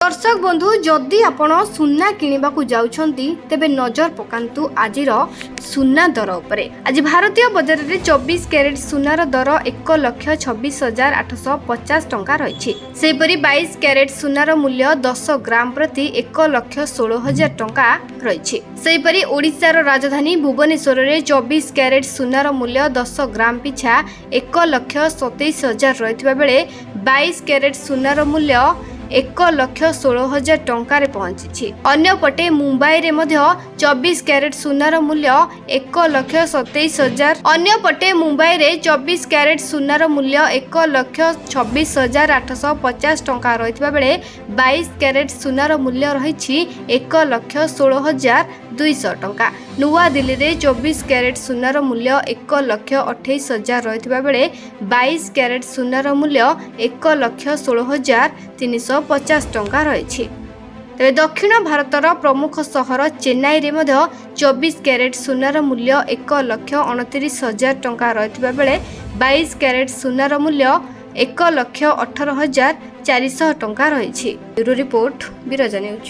दर्शक बंधु जदि आपण सुना किणवा जाउछंती तेबे नजर पकांतु आजिर सुना दर उपरे। आज भारतीय बजार में 24 कैरेट सुनार दर 1,26,850 टंका रही। सेपरी 22 कैरेट सुनार मूल्य 10 ग्राम प्रति 1,16,000 टंका रही। सेपरी ओडिशार राजधानी भुवनेश्वर में 24 कैरेट सुनार मूल्य 10 ग्राम पिछा 1,27,000 रही बेले 22 कैरेट सुनार मूल्य 1,16,000 टंकार पहुंची। अन्यपटे मुंबई रे मध्य 24 कैरेट सुनार मूल्य 1,27,000। अन्यपटे मुंबई रे 24 कैरेट सुनार मूल्य 1,26,850 टंका रही बेले 22 कैरेट सुनार मूल्य रही 1,16,200 टंका। नुआ दिल्ली रे 24 कैरेट सुनार मूल्य 1,28,000 रही बेले 22 कैरेट सुनार मूल्य 1,16,350 टंका रही। तेज दक्षिण भारतर प्रमुख सहर चेन्नई रे 24 कैरेट सुनार मूल्य 1,29,000 टंका रही बेले 22 कैरेट सुनार मूल्य 1,18,400 टंका रही। Bureau report Biraja news.